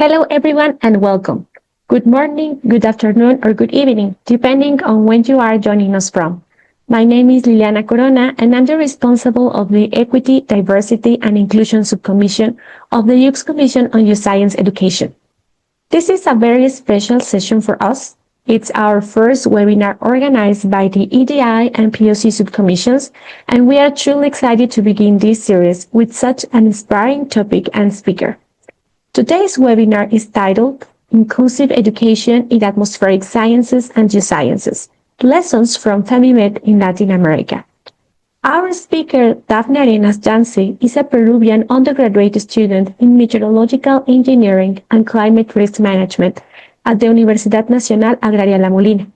Hello, everyone, and welcome. Good morning, good afternoon, or good evening, depending on when you are joining us from. My name is Liliana Corona, and I'm the responsible of the Equity, Diversity, and Inclusion Subcommission of the UX Commission on Geoscience Education. This is a very special session for us. It's our first webinar organized by the EDI and POC subcommissions, and we are truly excited to begin this series with such an inspiring topic and speaker. Today's webinar is titled Inclusive Education in Atmospheric Sciences and Geosciences, Lessons from FEMIMET in Latin America. Our speaker, Daphne Arenas Jansi, is a Peruvian undergraduate student in Meteorological Engineering and Climate Risk Management at the Universidad Nacional Agraria La Molina.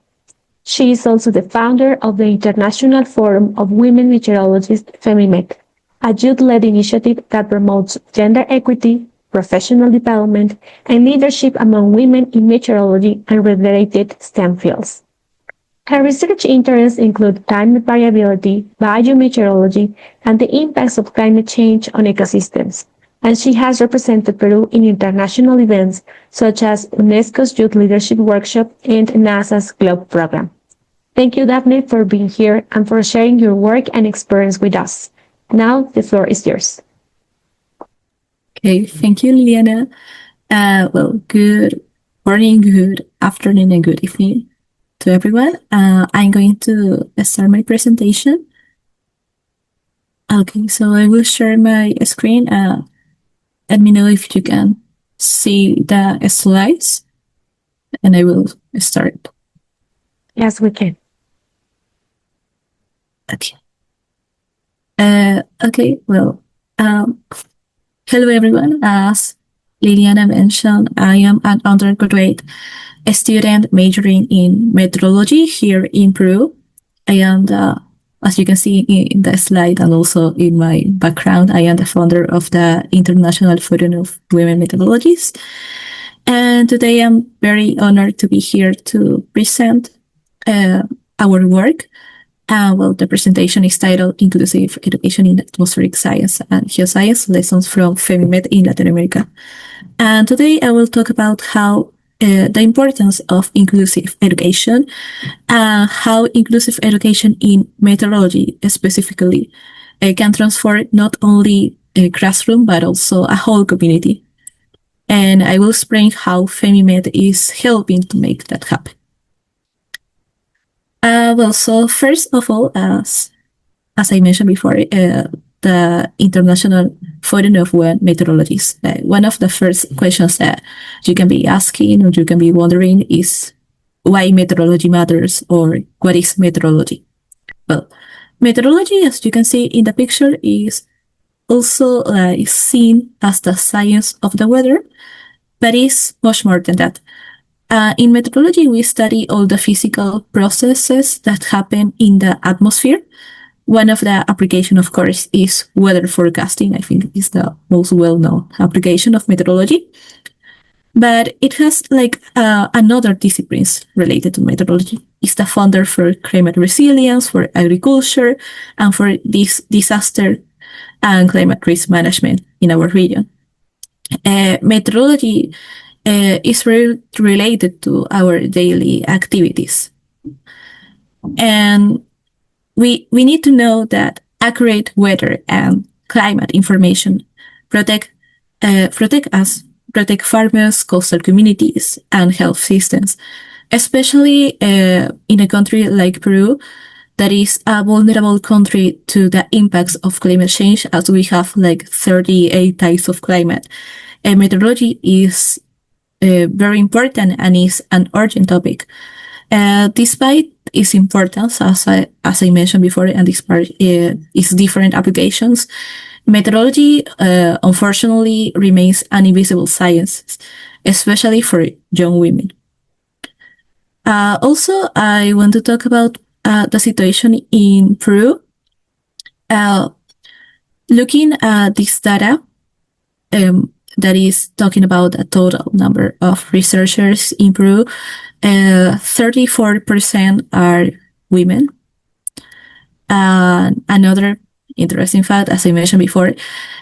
She is also the founder of the International Forum of Women Meteorologists, FEMIMET, a youth-led initiative that promotes gender equity, professional development, and leadership among women in meteorology and related STEM fields. Her research interests include climate variability, biometeorology, and the impacts of climate change on ecosystems, and she has represented Peru in international events such as UNESCO's Youth Leadership Workshop and NASA's GLOBE program. Thank you, Daphne, for being here and for sharing your work and experience with us. Now, the floor is yours. Okay, thank you, Liliana. Good morning, good afternoon, and good evening to everyone. I'm going to start my presentation. Okay, so I will share my screen. Let me know if you can see the slides, and I will start. Yes, we can. Okay. Hello, everyone. As Liliana mentioned, I am an undergraduate student majoring in meteorology here in Peru. I am as you can see in the slide and also in my background, I am the founder of the International Forum of Women Meteorologists. And today I'm very honored to be here to present our work. The presentation is titled Inclusive Education in Atmospheric Science and Geoscience, Lessons from FEMIMET in Latin America. And today I will talk about how the importance of inclusive education, how inclusive education in meteorology specifically can transform not only a classroom, but also a whole community. And I will explain how FEMIMET is helping to make that happen. So first of all, as I mentioned before, the International Forum of Women Meteorologists, one of the first questions that you can be asking or you can be wondering is why meteorology matters or what is meteorology? Well, meteorology, as you can see in the picture, is also seen as the science of the weather, but is much more than that. In meteorology, we study all the physical processes that happen in the atmosphere. One of the applications, of course, is weather forecasting. I think is the most well-known application of meteorology. But it has another disciplines related to meteorology. It's the founder for climate resilience, for agriculture, and for this disaster and climate risk management in our region. Meteorology is related to our daily activities. And we need to know that accurate weather and climate information protect us, protect farmers, coastal communities, and health systems, especially in a country like Peru, that is a vulnerable country to the impacts of climate change, as we have 38 types of climate. And meteorology is very important and is an urgent topic. Despite its importance, as I mentioned before, and this part is different applications, meteorology unfortunately remains an invisible science, especially for young women. Also, I want to talk about the situation in Peru. Looking at this data, that is talking about a total number of researchers in Peru, 34% are women. Another interesting fact, as I mentioned before,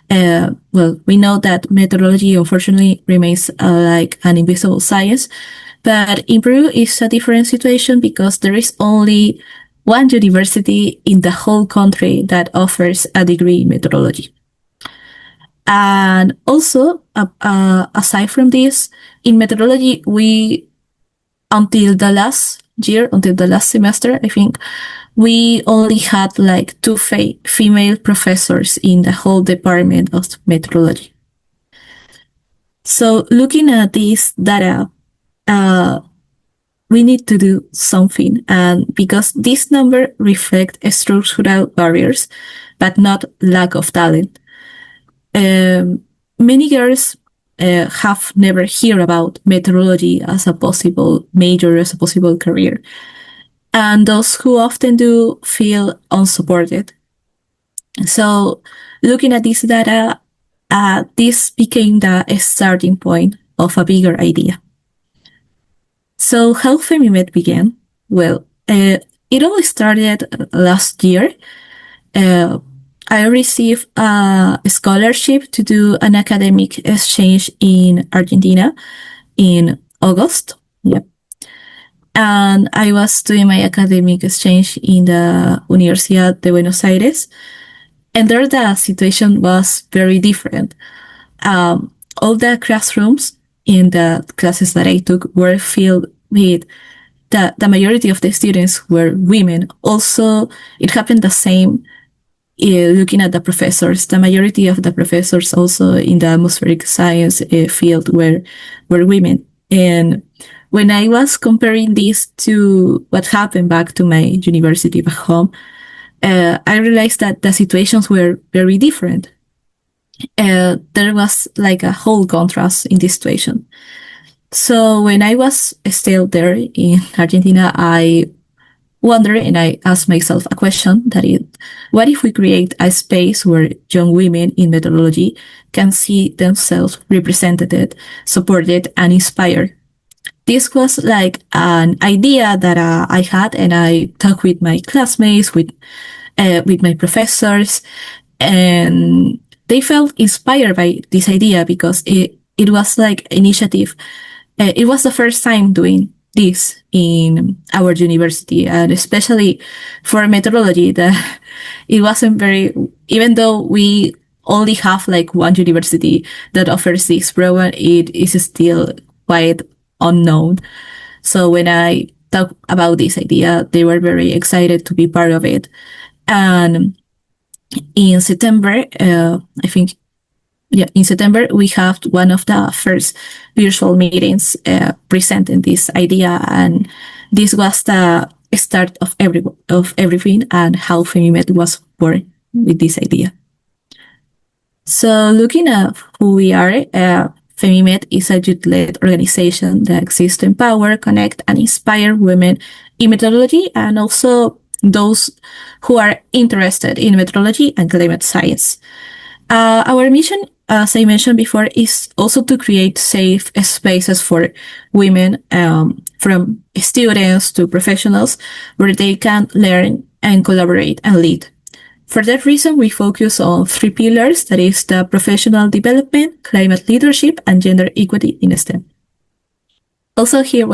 we know that meteorology unfortunately remains like an invisible science, but in Peru it's a different situation because there is only one university in the whole country that offers a degree in meteorology. And also, aside from this, in meteorology, until the last semester, I think, we only had like two female professors in the whole department of meteorology. So looking at this data, we need to do something, and because this number reflects structural barriers, but not lack of talent. Many girls have never heard about meteorology as a possible major, as a possible career. And those who often do feel unsupported. So looking at this data, this became the starting point of a bigger idea. So how FEMIMET began? Well, it all started last year. I received a scholarship to do an academic exchange in Argentina in August. Yep. And I was doing my academic exchange in the Universidad de Buenos Aires. And there the situation was very different. All the classrooms in the classes that I took were filled with the majority of the students were women. Also, it happened the same looking at the professors. The majority of the professors also in the atmospheric science field were women. And when I was comparing this to what happened back to my university back home, I realized that the situations were very different. There was like a whole contrast in this situation. So when I was still there in Argentina, I wondered and I asked myself a question that is, what if we create a space where young women in meteorology can see themselves represented, supported, and inspired? This was like an idea that I had, and I talked with my classmates, with my professors, and they felt inspired by this idea because it was like initiative. It was the first time doing this in our university, and especially for meteorology, that it wasn't very, even though we only have like one university that offers this program, it is still quite unknown. So when I talked about this idea, they were very excited to be part of it. And in September, I think, in September, we have one of the first virtual meetings presenting this idea, and this was the start of everything and how FEMIMET was born with this idea. So looking at who we are, FEMIMET is a youth-led organization that exists to empower, connect, and inspire women in meteorology and also those who are interested in meteorology and climate science. Our mission, as I mentioned before, is also to create safe spaces for women, from students to professionals, where they can learn and collaborate and lead. For that reason, we focus on three pillars, that is the professional development, climate leadership, and gender equity in STEM. Also here,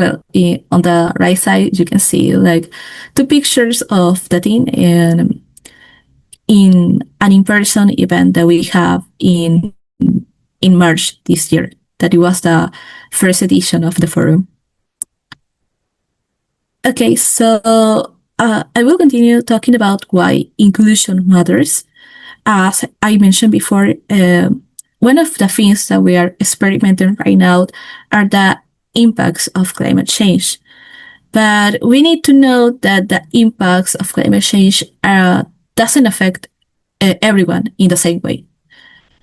on the right side, you can see like two pictures of the team and in an in-person event that we have in March this year, that it was the first edition of the forum. Okay, so I will continue talking about why inclusion matters. As I mentioned before, one of the things that we are experimenting right now are the impacts of climate change. But we need to know that the impacts of climate change doesn't affect everyone in the same way.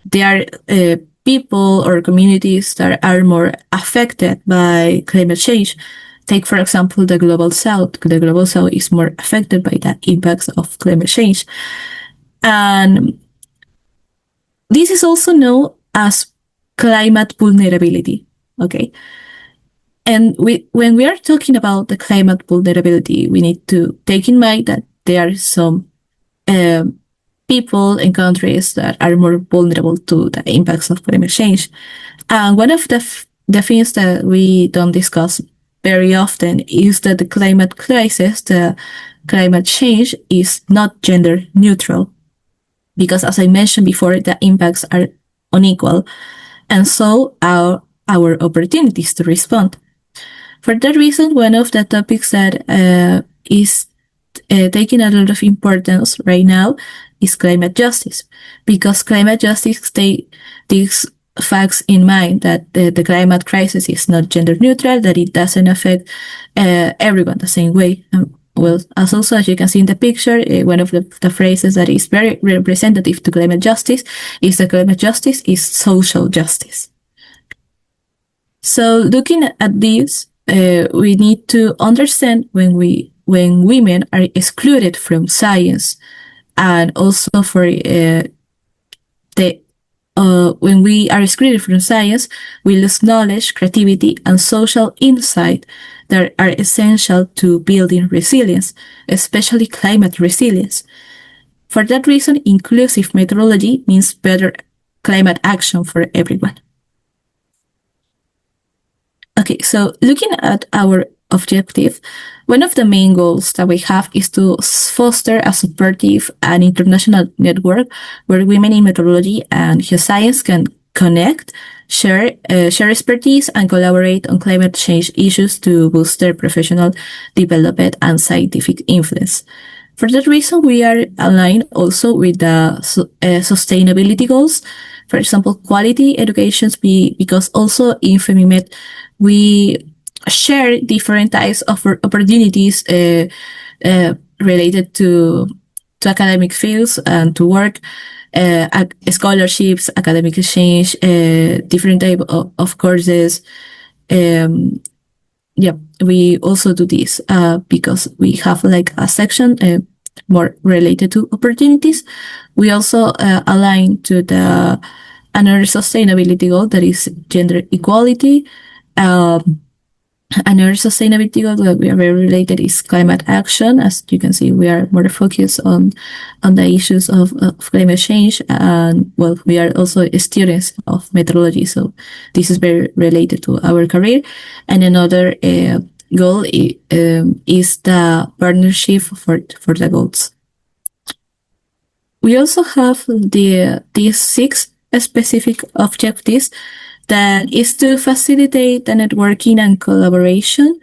There are people or communities that are more affected by climate change. Take, for example, the Global South. The Global South is more affected by the impacts of climate change. And this is also known as climate vulnerability, okay? And when we are talking about the climate vulnerability, we need to take in mind that there are some people and countries that are more vulnerable to the impacts of climate change. And one of the things that we don't discuss very often is that the climate crisis, the climate change, is not gender neutral. Because as I mentioned before, the impacts are unequal, and so are our opportunities to respond. For that reason, one of the topics that is taking a lot of importance right now is climate justice, because climate justice takes facts in mind that the climate crisis is not gender neutral, that it doesn't affect everyone the same way. Well, as also as you can see in the picture, one of the phrases that is very representative to climate justice is that climate justice is social justice. So looking at this, we need to understand when women are excluded from science, and also for when we are excluded from science, we lose knowledge, creativity, and social insight that are essential to building resilience, especially climate resilience. For that reason, inclusive meteorology means better climate action for everyone. Okay, so looking at our objective, one of the main goals that we have is to foster a supportive and international network where women in meteorology and geoscience can connect, share expertise, and collaborate on climate change issues to boost their professional development and scientific influence. For that reason, we are aligned also with the sustainability goals. For example, quality education, because also in FEMIMET, we share different types of opportunities related to academic fields and to work, scholarships, academic exchange, different type of courses. We also do this because we have like a section more related to opportunities. We also align to another sustainability goal, that is gender equality. Another sustainability goal that we are very related is climate action. As you can see, we are more focused on the issues of climate change, and well, we are also students of meteorology, so this is very related to our career. And another goal is the partnership for the goals. We also have these 6 specific objectives, that is to facilitate the networking and collaboration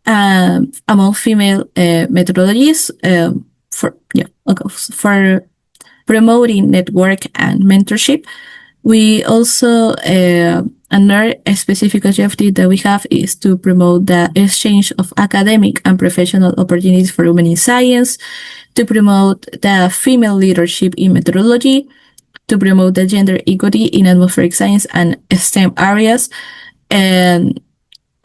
among female methodologies for promoting network and mentorship. We also another specific objective that we have is to promote the exchange of academic and professional opportunities for women in science, to promote the female leadership in methodology, to promote the gender equity in atmospheric science and STEM areas, and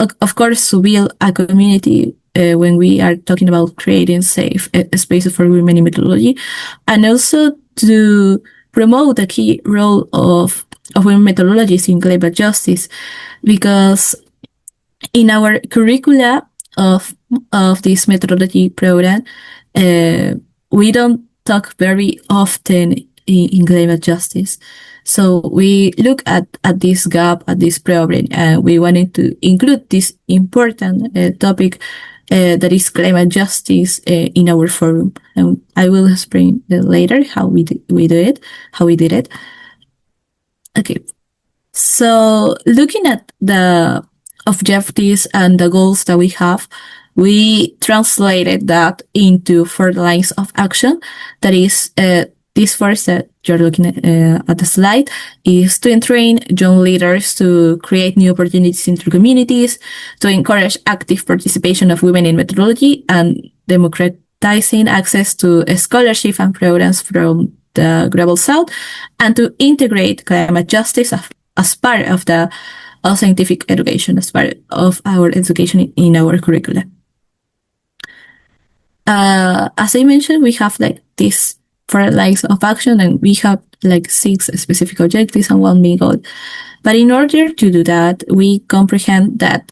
of course to build a community when we are talking about creating safe spaces for women in meteorology, and also to promote the key role of women meteorologists in climate justice, because in our curricula of this methodology program, we don't talk very often in climate justice. So we look at this gap, at this problem, and we wanted to include this important topic that is climate justice in our forum. And I will explain later how we did it. Okay. So looking at the objectives and the goals that we have, we translated that into 4 lines of action. That is, this first that you're looking at the slide is to train young leaders to create new opportunities in their communities, to encourage active participation of women in meteorology, and democratizing access to scholarship and programs from the Global South, and to integrate climate justice as part of the scientific education, as part of our education in our curricula. As I mentioned, we have like these 4 lines of action, and we have like 6 specific objectives and 1 main goal. But in order to do that, we comprehend that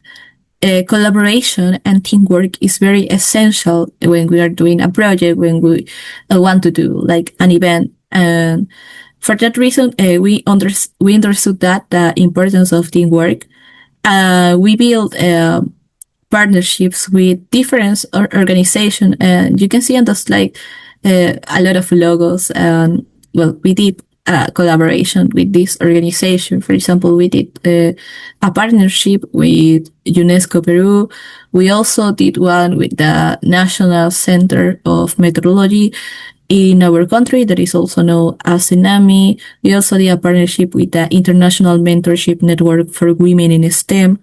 collaboration and teamwork is very essential when we are doing a project, when we want to do like an event. And for that reason, we understood that the importance of teamwork. We built partnerships with different organizations, and you can see on the slide a lot of logos. And well, we did a collaboration with this organization. For example, we did a partnership with UNESCO Peru. We also did one with the National Center of Meteorology in our country, that is also known as Tsunami. We also did a partnership with the International Mentorship Network for Women in STEM.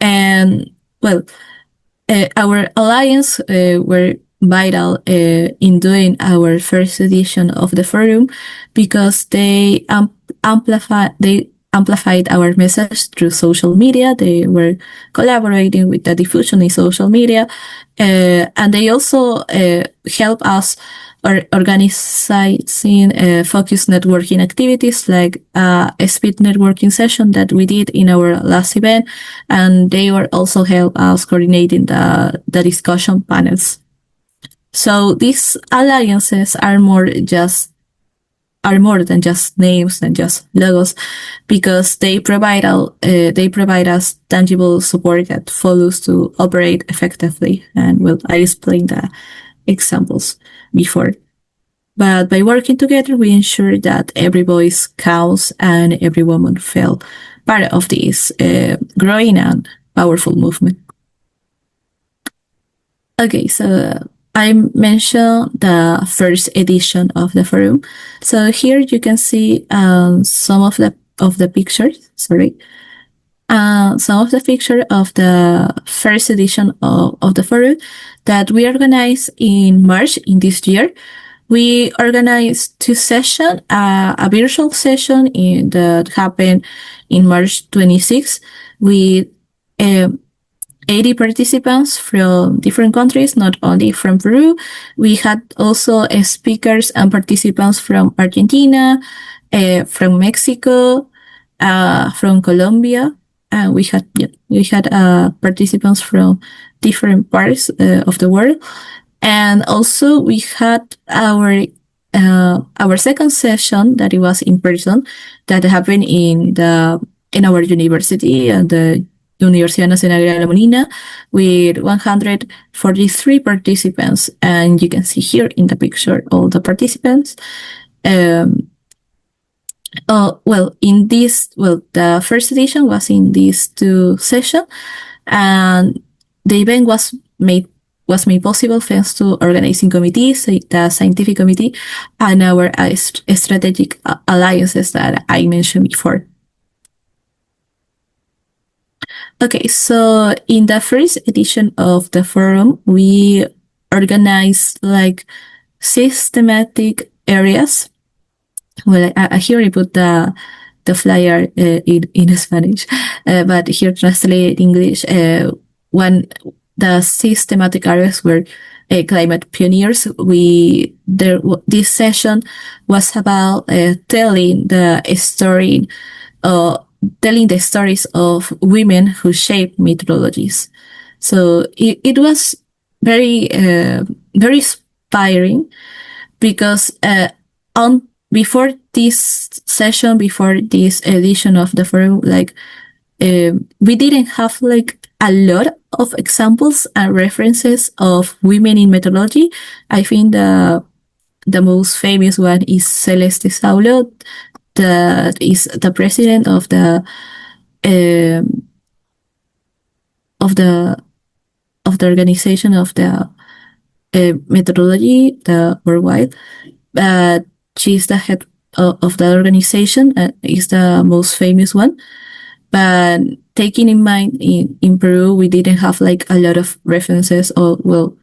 And well, our alliance were vital in doing our first edition of the forum, because they amplified our message through social media. They were collaborating with the diffusion in social media, and they also help us organizing focused networking activities, like a speed networking session that we did in our last event, and they were also help us coordinating the discussion panels. So these alliances are more than just names and just logos, because they provide us tangible support that follows to operate effectively. And well, I explained the examples before. But by working together, we ensure that every voice counts and every woman felt part of this growing and powerful movement. Okay, so I mentioned the first edition of the forum. So here you can see some of the pictures. Sorry. Some of the pictures of the first edition of the forum that we organized in March in this year. We organized two sessions, a virtual session that happened in March 26 with 80 participants from different countries, not only from Peru. We had also speakers and participants from Argentina, from Mexico, from Colombia, and we had participants from different parts of the world. And also we had our second session that it was in person, that happened in our university, the Universidad Nacional Agraria Molina, with 143 participants. And you can see here in the picture all the participants. The first edition was in these two sessions, and the event was made possible thanks to organizing committees, the scientific committee, and our strategic alliances that I mentioned before. Okay, so in the first edition of the forum, we organized like systematic areas. Well, here I put the flyer in Spanish, but here translated English. The systematic areas were climate pioneers. This session was about telling the stories of women who shape meteorologies. So it was very very inspiring, because before this session, before this edition of the forum, we didn't have like a lot of examples and references of women in meteorology. I think the most famous one is Celeste Saulo, that is the president of the organization of the meteorology, the worldwide. She's the head of the organization, is the most famous one. But taking in mind in Peru, we didn't have like a lot of references,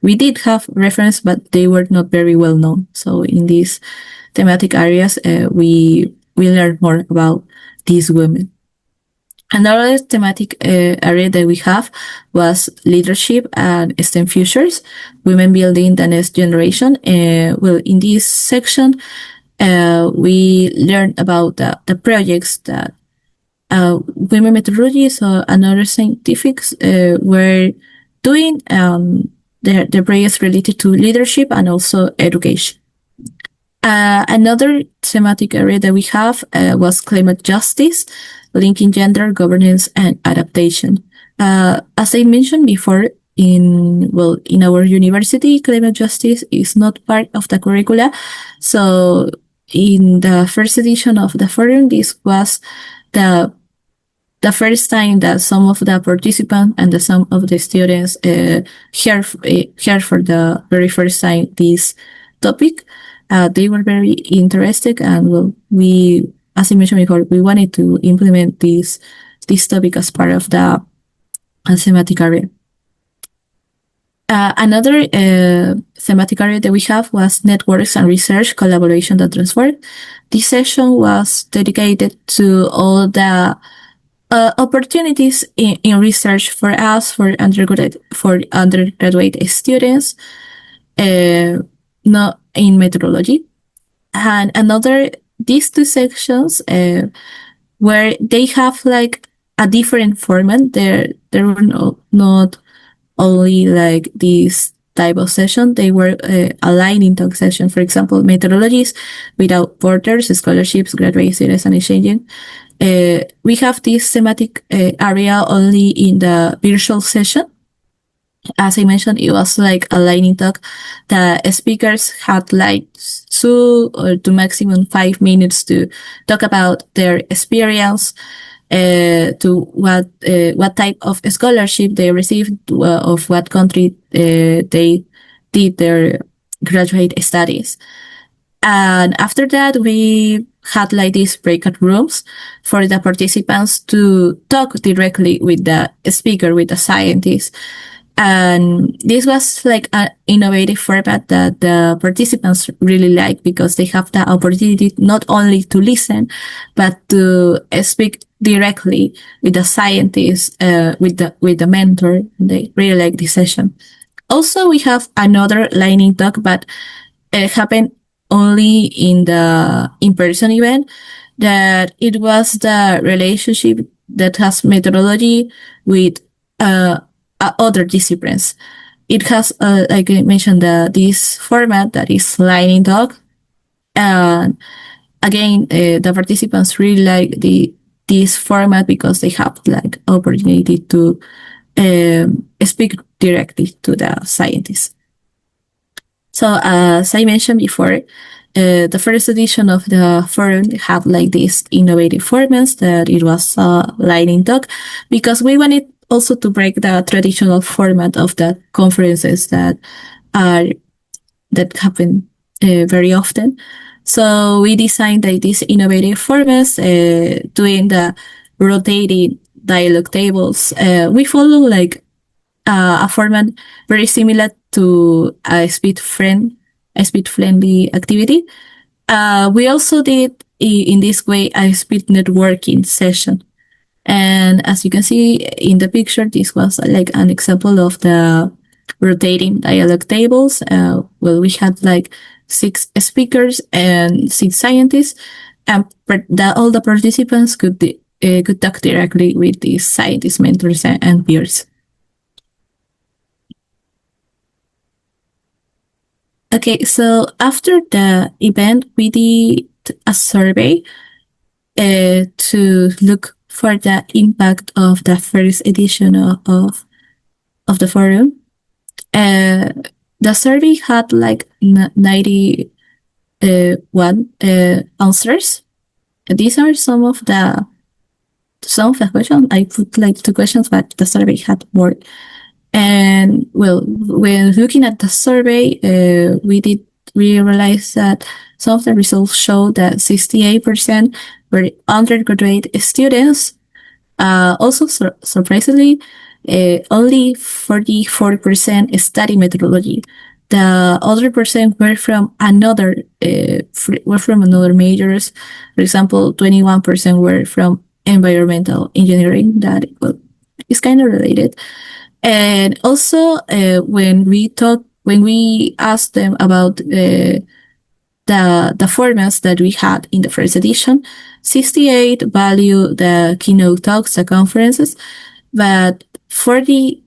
we did have reference, but they were not very well known. So in these thematic areas, we learned more about these women. Another thematic area that we have was leadership and STEM futures, women building the next generation. In this section, we learned about the projects that women meteorologists and other scientists were doing their projects related to leadership and also education. Another thematic area that we have was climate justice, linking gender, governance, and adaptation. As I mentioned before, in our university, climate justice is not part of the curricula. So in the first edition of the forum, this was the first time that some of the participants and some of the students heard for the very first time this topic. They were very interested, and we, as I mentioned before, we wanted to implement this topic as part of the thematic area. Another thematic area that we have was networks and research collaboration that transform. This session was dedicated to all the opportunities in research for us, for undergraduate students, not in meteorology. And these two sections where they have like a different format. There were not only like this type of session. They were a lightning talk session. For example, meteorologists without borders, scholarships, graduate students, and exchanging. We have this thematic area only in the virtual session. As I mentioned, it was like a lightning talk. The speakers had like 2 to maximum 5 minutes to talk about their experience, to what type of scholarship they received, of what country they did their graduate studies. And after that, we had like these breakout rooms for the participants to talk directly with the speaker, with the scientist. And this was like an innovative format that the participants really liked, because they have the opportunity not only to listen, but to speak directly with the scientist, with the mentor. They really like this session. Also, we have another lightning talk, but it happened only in the in-person event, that it was the relationship that has meteorology with other disciplines. It has, like I mentioned, this format that is lightning talk. And again, the participants really like this format because they have like opportunity to speak directly to the scientists. So as I mentioned before, the first edition of the forum had like these innovative formats, that it was a lightning talk, because we wanted also to break the traditional format of the conferences that happen very often. So we designed like these innovative formats, doing the rotating dialogue tables. We follow like a format very similar to a speed friendly activity. We also did in this way a speed networking session. And as you can see in the picture, this was like an example of the rotating dialogue tables. We had like 6 speakers and 6 scientists, and all the participants could talk directly with these scientists, mentors, and peers. Okay, so after the event, we did a survey to look for the impact of the first edition of the forum. The survey had like 91 answers. These are some of the questions. I put like 2 questions, but the survey had more. And when looking at the survey, we realized that some of the results show that 68% were undergraduate students. Also, surprisingly, only 44% study meteorology. The other percent were from another majors. For example, 21% were from environmental engineering. That is kind of related. And also, when we asked them about the formats that we had in the first edition. 68 value the keynote talks, the conferences, but 48%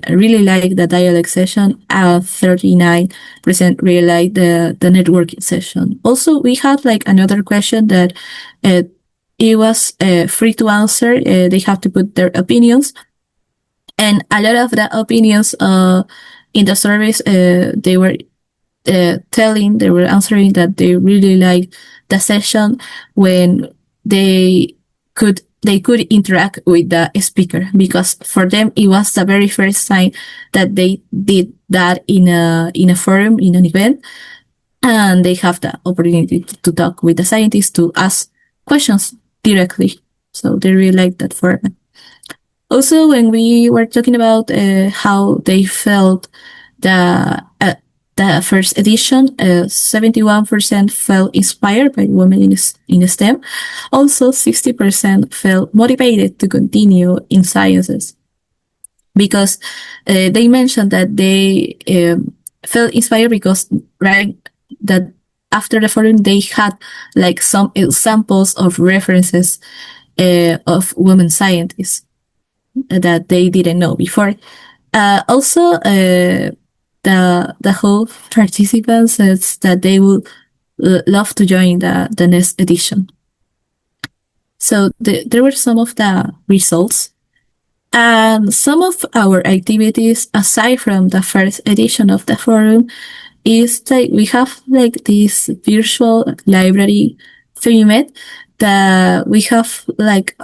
really like the dialogue session, and 39% really like the networking session. Also, we had like another question that it was free to answer. They have to put their opinions. And a lot of the opinions in the surveys, they were they were answering that they really liked the session when they could interact with the speaker, because for them it was the very first time that they did that in a forum, in an event, and they have the opportunity to talk with the scientists, to ask questions directly. So they really like that format. Also, when we were talking about how they felt the first edition, 71% felt inspired by women in STEM. Also, 60% felt motivated to continue in sciences, because they mentioned that they felt inspired because, right, that after the forum they had like some examples of references of women scientists that they didn't know before. Also, the whole participants says that they would love to join the next edition. So there were some of the results. And some of our activities, aside from the first edition of the forum, is that we have like this virtual library, FEMIMET, that we have like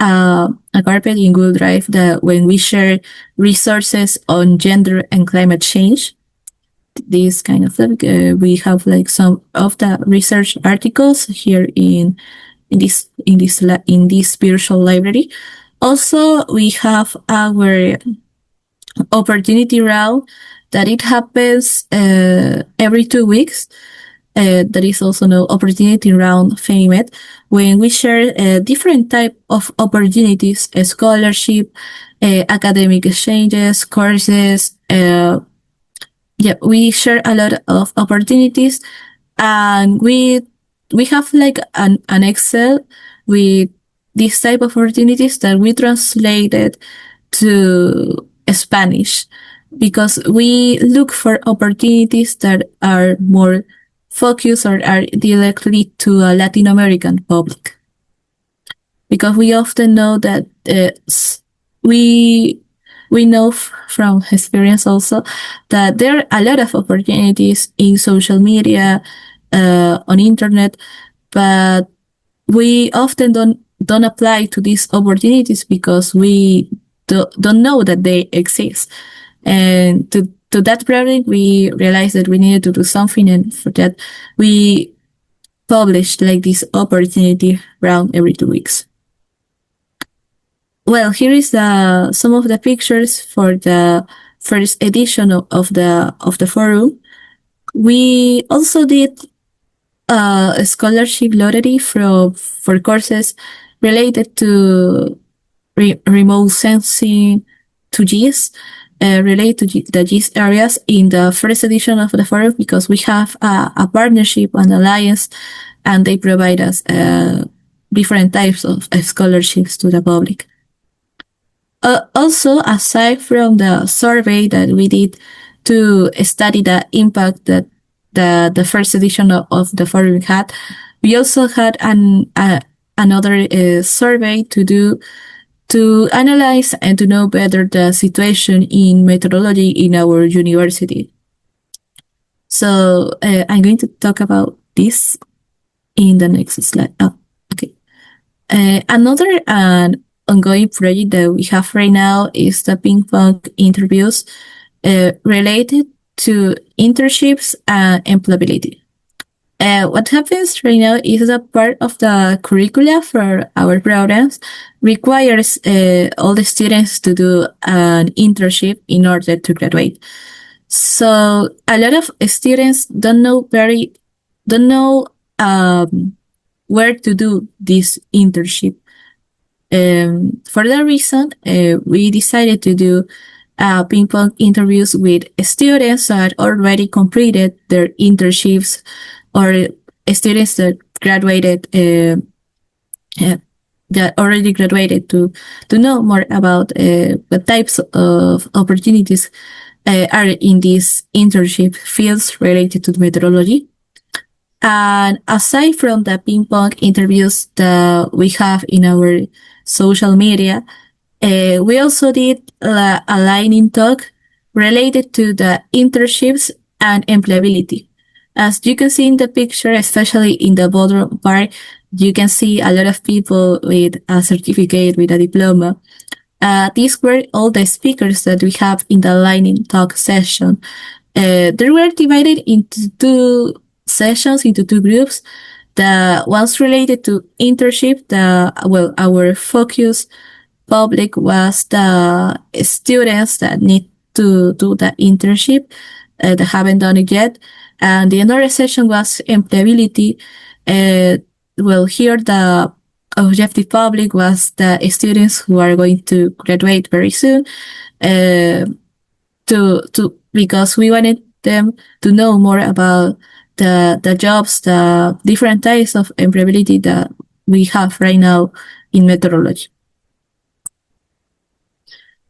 a carpet in Google Drive that when we share resources on gender and climate change, this kind of thing, we have like some of the research articles here in this virtual library. Also, we have our opportunity round that it happens every 2 weeks. That is also known opportunity round FEMIMET, when we share different type of opportunities, scholarship, academic exchanges, courses. We share a lot of opportunities, and we have like an Excel with these type of opportunities that we translated to Spanish, because we look for opportunities that are more focused or are directly to a Latin American public, because we often know that we know from experience also that there are a lot of opportunities in social media, on internet, but we often don't apply to these opportunities because we don't know that they exist. And to that problem, we realized that we needed to do something, and for that, we published like this opportunity round every 2 weeks. Well, here is some of the pictures for the first edition of the forum. We also did a scholarship lottery for courses related to remote sensing, to GIS, related to the GIS areas in the first edition of the forum, because we have a partnership, an alliance, and they provide us different types of scholarships to the public. Also, aside from the survey that we did to study the impact that the first edition of the forum had, we also had another survey to do to analyze and to know better the situation in meteorology in our university. So I'm going to talk about this in the next slide. Okay. Another ongoing project that we have right now is the ping pong interviews related to internships and employability. What happens right now is that part of the curricula for our programs requires all the students to do an internship in order to graduate. So a lot of students don't know where to do this internship. For that reason, we decided to do ping pong interviews with students that already completed their internships or students that graduated that already graduated to know more about what types of opportunities are in these internship fields related to meteorology. And aside from the ping pong interviews that we have in our social media, we also did a lightning talk related to the internships and employability. As you can see in the picture, especially in the bottom part, you can see a lot of people with a certificate, with a diploma. These were all the speakers that we have in the lightning talk session. They were divided into two sessions, into two groups. The ones related to internship, our focus public was the students that need to do the internship that haven't done it yet. And the other session was employability. Here the objective public was the students who are going to graduate very soon, because we wanted them to know more about the jobs, the different types of employability that we have right now in meteorology.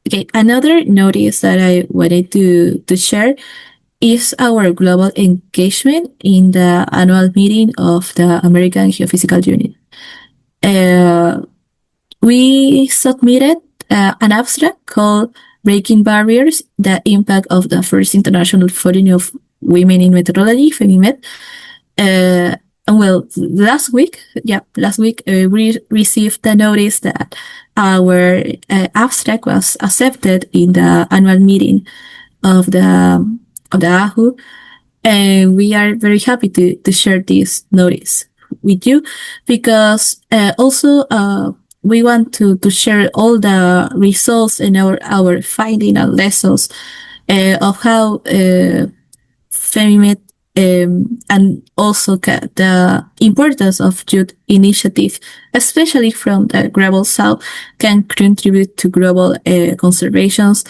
Okay, another notice that I wanted to share is our global engagement in the annual meeting of the American Geophysical Union. We submitted an abstract called Breaking Barriers, the Impact of the First International Forum of Women in Meteorology, FEMIMET. Last week, we received the notice that our abstract was accepted in the annual meeting of the AHU, and we are very happy to share this notice with you, because also we want to share all the results and our finding and lessons of how FEMIMET and also the importance of youth initiative, especially from the global south, can contribute to global conversations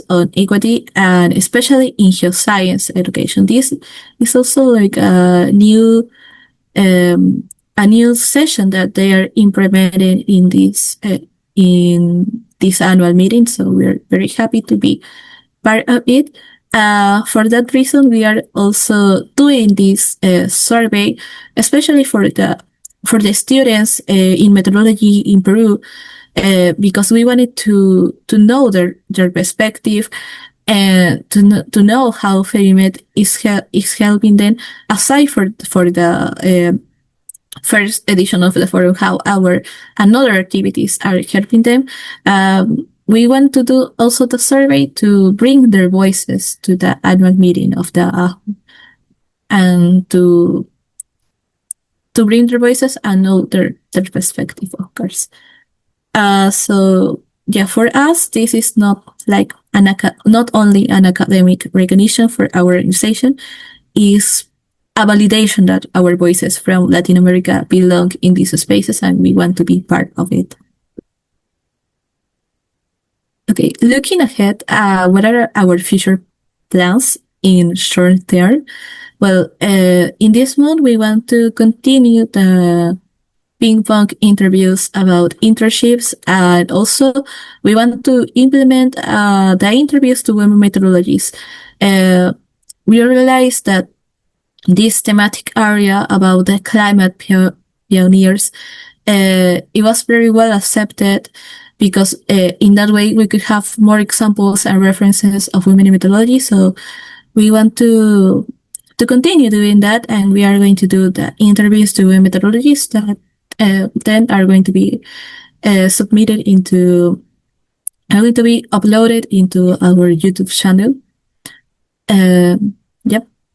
on equity, and especially in geoscience education. This is also like a new session that they are implementing in this annual meeting. So we're very happy to be part of it. For that reason, we are also doing this survey, especially for the students in meteorology in Peru, because we wanted to know their perspective and to know how FEMIMET is helping them, aside for the first edition of the forum, how our another activities are helping them. We want to do also the survey to bring their voices to the annual meeting of the AHU, and to bring their voices and know their perspective, of course. For us, this is not like not only an academic recognition for our organization, is a validation that our voices from Latin America belong in these spaces, and we want to be part of it. Okay, looking ahead, what are our future plans in short term? Well, in this month, we want to continue the ping pong interviews about internships, and also we want to implement the interviews to women meteorologists. We realized that this thematic area about the climate pioneers, it was very well accepted, because in that way we could have more examples and references of women in meteorology. So we want to continue doing that, and we are going to do the interviews to women meteorologists that then are going to be uploaded into our YouTube channel.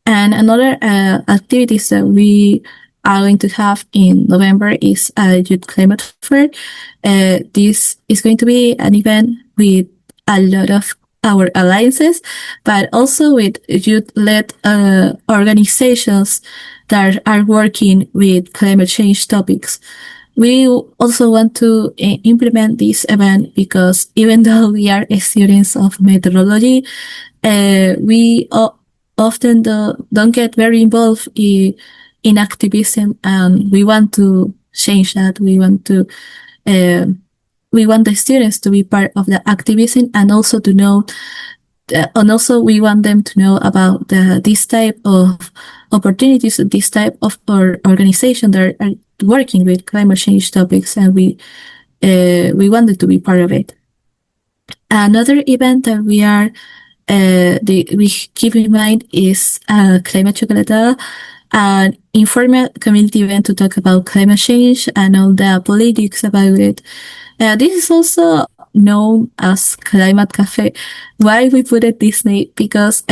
And another activities that we are going to have in November is a youth climate fair. This is going to be an event with a lot of our alliances, but also with youth-led organizations that are working with climate change topics. we also want to implement this event because even though we are students of meteorology, we often don't get very involved in activism, and we want to change that. We want the students to be part of the activism, and also to know, and also we want them to know about this type of opportunities, this type of organization that are working with climate change topics, and we want them to be part of it. Another event that we keep in mind is Climate Chocolate, an informal community event to talk about climate change and all the politics about it. This is also known as Climate Cafe. Why we put it this name? Because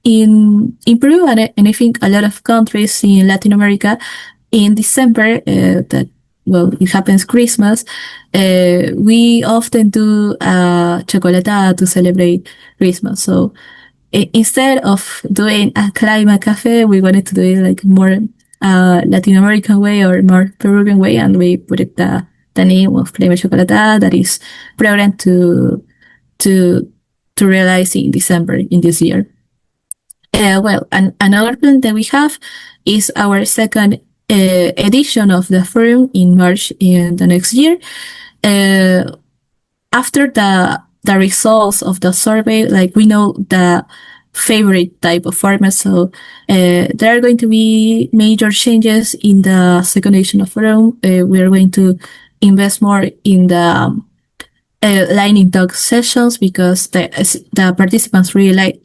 in Peru and I think a lot of countries in Latin America, in December, it happens Christmas, we often do chocolatada to celebrate Christmas. So instead of doing a climate cafe, we wanted to do it like more Latin American way or more Peruvian way, and we put it the name of Climate Chocolatada that is programmed to realize in December in this year. Another plan that we have is our second edition of the forum in March in the next year. After the results of the survey, like we know the favorite type of farmers, so there are going to be major changes in the second edition of forum. We are going to invest more in the lightning talk sessions because the participants really like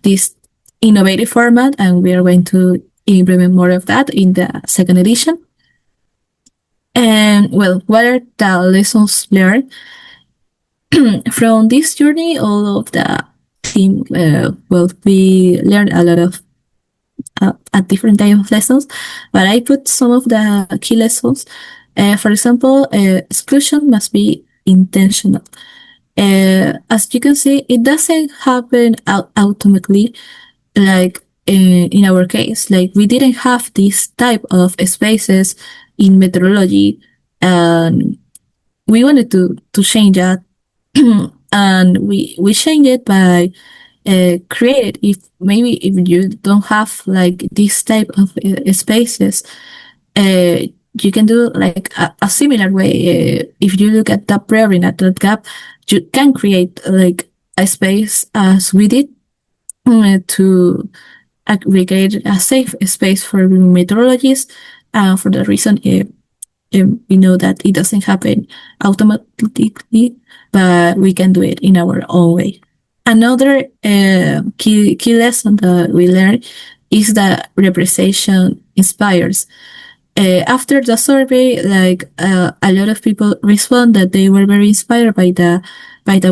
this innovative format, and we are going to implement more of that in the second edition. And what are the lessons learned from this journey? All of the team, we learned a lot of a different type of lessons, but I put some of the key lessons. For example, exclusion must be intentional. As you can see, it doesn't happen automatically, like in our case. Like we didn't have this type of spaces in meteorology, and we wanted to change that. And we changed it by create if you don't have like this type of spaces, you can do like a similar way. If you look at the prairie at that gap, you can create like a space as we did to create a safe space for meteorologists. For the reason we know that it doesn't happen automatically, but we can do it in our own way. Another key lesson that we learned is that representation inspires. After the survey, like a lot of people respond that they were very inspired by the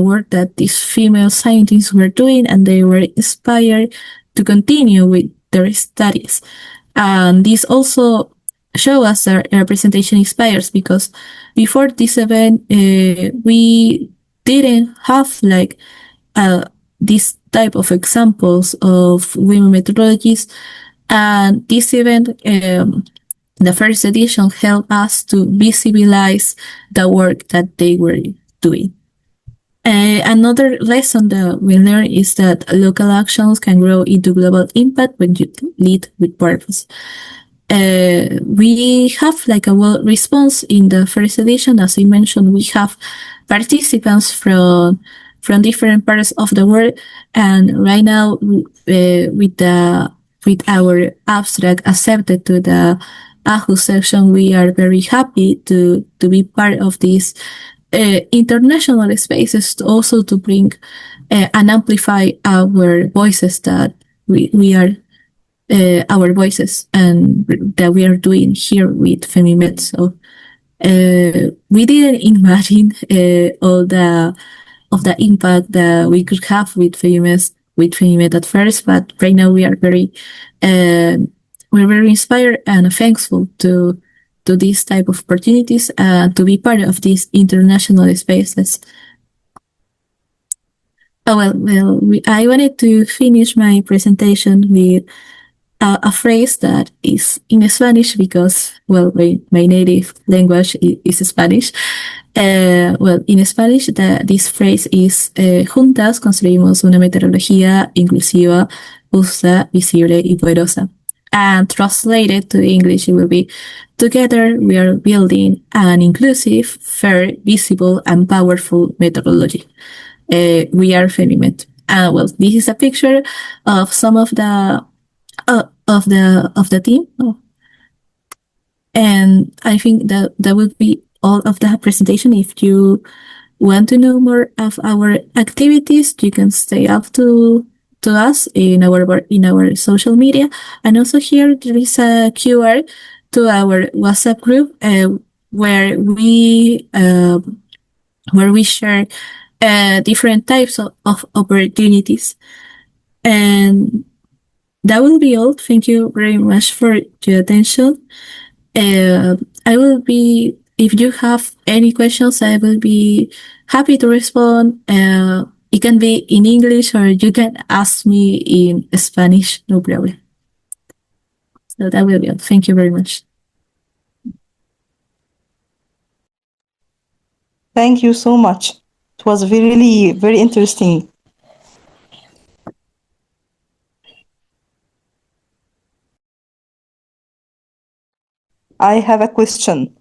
work that these female scientists were doing, and they were inspired to continue with their studies. And this also show us that representation inspires, because before this event, we didn't have like this type of examples of women meteorologists, and this event, the first edition, helped us to visibilize the work that they were doing. Another lesson that we learned is that local actions can grow into global impact when you lead with purpose. We have like a well response in the first edition. As I mentioned, we have participants from different parts of the world, and right now with our abstract accepted to the AHU section, we are very happy to be part of these international spaces, also to bring and amplify our voices, that we are our voices, and that we are doing here with FEMIMET. So we didn't imagine all of the impact that we could have with FEMIMET at first, but right now we are we're very inspired and thankful to these type of opportunities, to be part of these international spaces. I wanted to finish my presentation with a phrase that is in Spanish because, well, my native language is Spanish. Well, in Spanish, this phrase is juntas construimos una meteorología inclusiva, justa, visible y poderosa. And translated to English, it will be together we are building an inclusive, fair, visible, and powerful meteorology. We are FEMIMET. Well, this is a picture of some of the team. And I think that would be all of the presentation. If you want to know more of our activities, you can stay up to us in our social media. And also here there is a QR to our WhatsApp group where we share different types of opportunities. And that will be all. Thank you very much for your attention. I will be, if you have any questions, I will be happy to respond. It can be in English or you can ask me in Spanish, no problem. So that will be all. Thank you very much. Thank you so much. It was really very interesting. I have a question.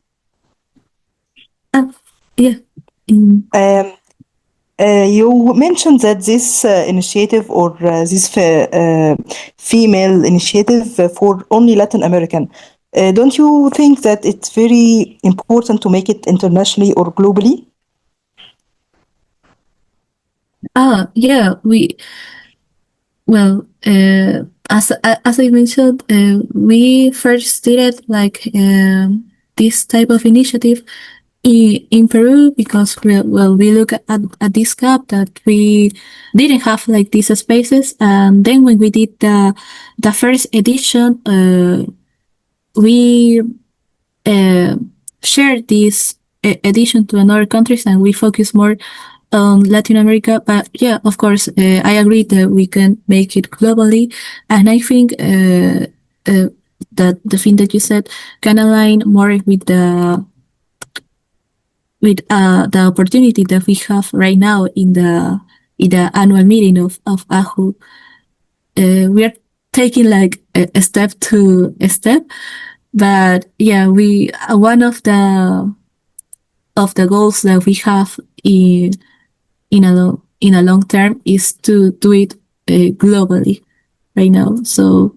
Yeah. You mentioned that this initiative or this female initiative for only Latin American. Don't you think that it's very important to make it internationally or globally? Yeah, as I mentioned, we first did like this type of initiative in Peru because we look at this gap that we didn't have like these spaces, and then when we did the first edition, we shared this edition to another countries and we focus more on Latin America. But yeah, of course, I agree that we can make it globally, and I think that the thing that you said can align more with the opportunity that we have right now in the annual meeting of AHU. We are taking like a step to a step, but yeah, we one of the goals that we have in a long term is to do it globally right now. So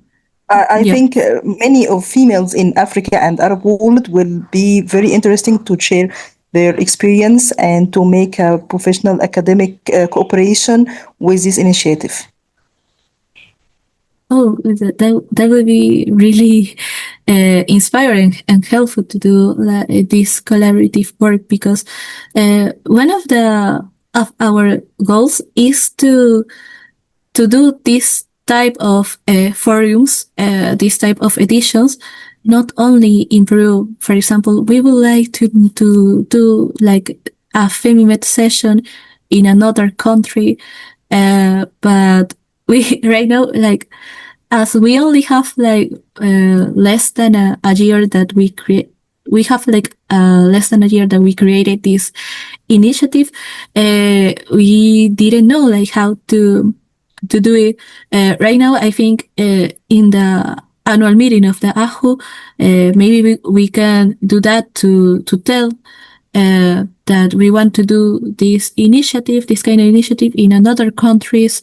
I think many of females in Africa and Arab world will be very interesting to share their experience and to make a professional academic cooperation with this initiative. Oh, that would be really inspiring and helpful to do this collaborative work, because one of our goals is to do this type of forums, this type of editions, not only in Peru. For example, we would like to do like a FEMIMET session in another country, but we right now, like, as we only have like less than a year that we have like less than a year that we created this initiative. We didn't know like how to do it. Right now, I think in the annual meeting of the AHU, maybe we can do that to tell that we want to do this kind of initiative in another countries.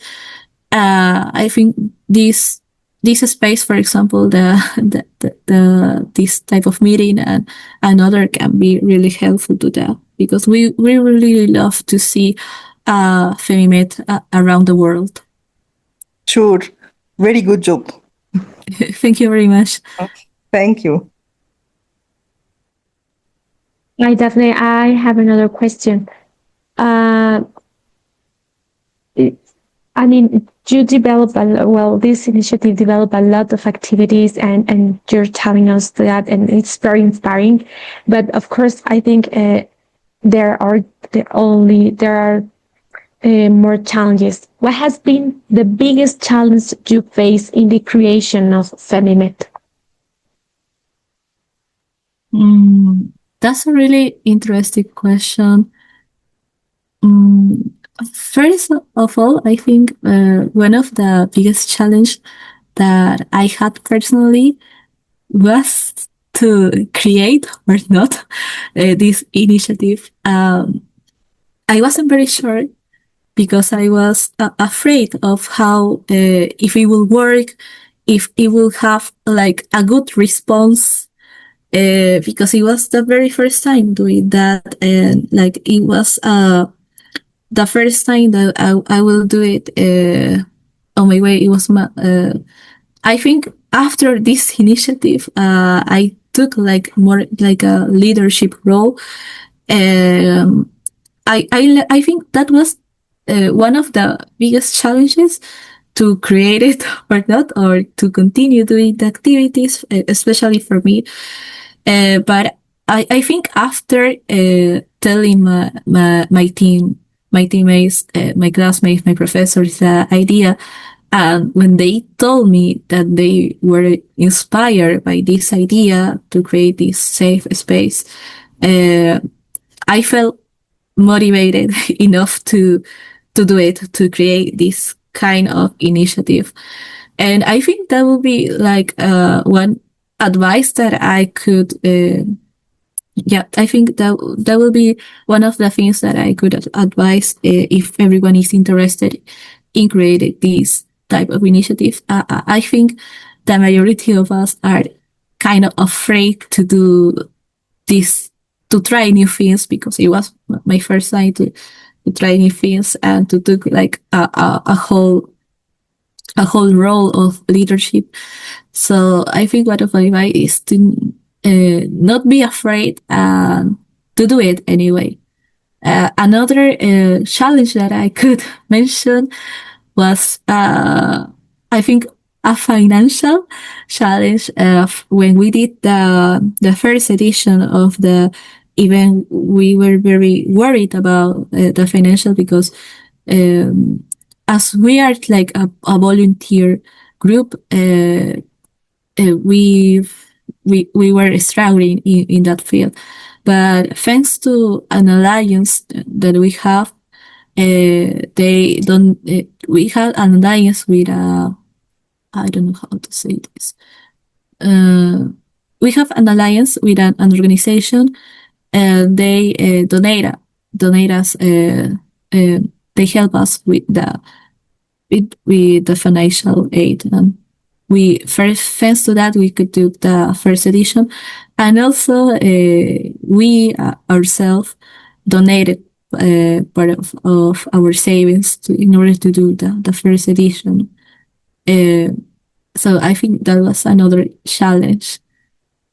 I think this space, for example, this type of meeting and another can be really helpful to that, because we really love to see FEMIMET around the world. Sure. Very good job. Thank you very much. Thank you. Daphne, I have another question. I mean, you develop this initiative developed a lot of activities, and you're telling us that, and it's very inspiring. But of course, I think there are more challenges. What has been the biggest challenge you face in the creation of FEMIMET? That's a really interesting question. First of all, I think one of the biggest challenge that I had personally was to create or not this initiative. I wasn't very sure because I was afraid of how if it will work, if it will have like a good response. Because it was the very first time doing that, and like it was the first time that I will do it on my way. It was I think after this initiative, I took like more like a leadership role. I think that was one of the biggest challenges to create it or not, or to continue doing the activities, especially for me. But I think after telling my team, my teammates, my classmates, my professors the idea, and when they told me that they were inspired by this idea to create this safe space, I felt motivated enough to do it, to create this kind of initiative. And I think that would be like one advice that I could I think that will be one of the things that I could advise if everyone is interested in creating this type of initiative. I think the majority of us are kind of afraid to do this, to try new things, because it was my first time to try new things and to do like a whole role of leadership. So I think one of my advice is to not be afraid and to do it anyway. Another challenge that I could mention was, I think, a financial challenge. When we did the first edition of the event, we were very worried about the financial, because as we are like a volunteer group, we were struggling in that field. But thanks to an alliance that we have, they don't. We have an alliance with I don't know how to say this. We have an alliance with an organization, and they donate us. They help us with the financial aid, and we first, thanks to that, we could do the first edition, and also we ourselves donated part of our savings in order to do the first edition. So I think that was another challenge.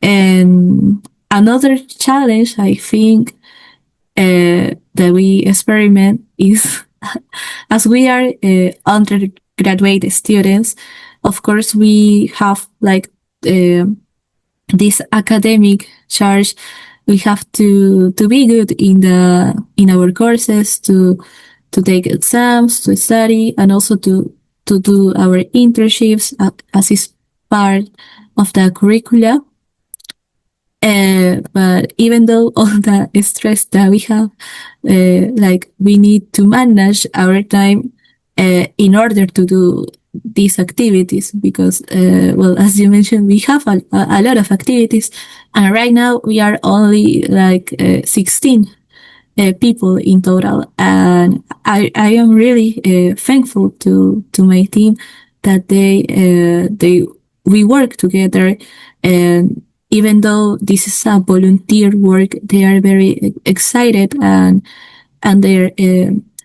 And another challenge I think that we experiment is as we are undergraduate students, of course we have like this academic charge. We have to be good in our courses, to take exams, to study, and also to do our internships as is part of the curricula. But even though all the stress that we have, like we need to manage our time in order to do these activities, because, well, as you mentioned, we have a lot of activities, and right now we are only like 16 people in total, and I am really thankful to my team that we work together, and even though this is a volunteer work, they are very excited, and they're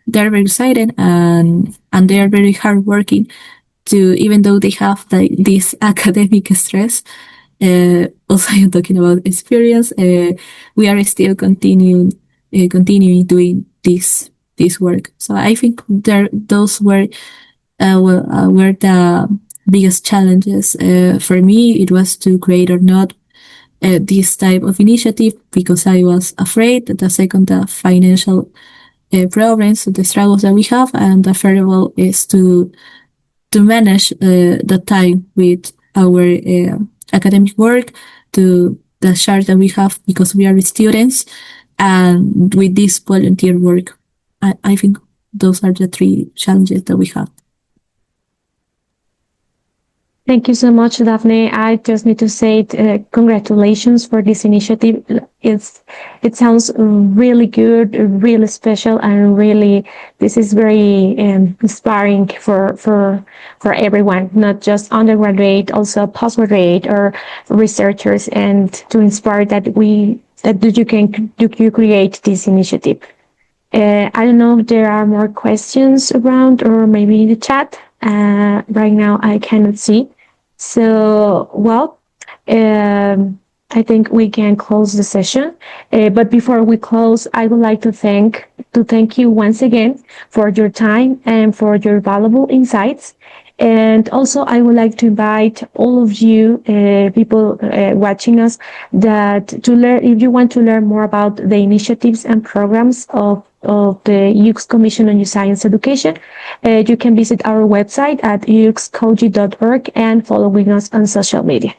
very excited, and they are very hardworking. Even though they have like this academic stress, also I'm talking about experience, we are still continuing doing this work. So I think those were the biggest challenges. For me, it was to create or not this type of initiative, because I was afraid. The second, the financial problems, the struggles that we have, and the first of all is to manage the time with our academic work, to the charge that we have because we are students, and with this volunteer work. I think those are the three challenges that we have. Thank you so much, Daphne. I just need to say congratulations for this initiative. It sounds really good, really special, and really this is very inspiring for everyone, not just undergraduate, also postgraduate or researchers, and to inspire that you create this initiative. I don't know if there are more questions around or maybe in the chat. Right now I cannot see. So, well, I think we can close the session. But before we close, I would like to thank you once again for your time and for your valuable insights. And also, I would like to invite all of you people watching us if you want to learn more about the initiatives and programs of the UX Commission on Geoscience Education, you can visit our website at uxcogi.org and following us on social media.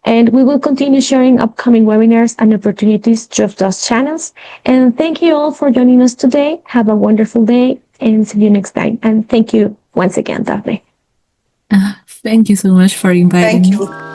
And we will continue sharing upcoming webinars and opportunities through those channels. And thank you all for joining us today. Have a wonderful day and see you next time. And thank you once again, Daphne. Thank you so much for inviting me. Thank you.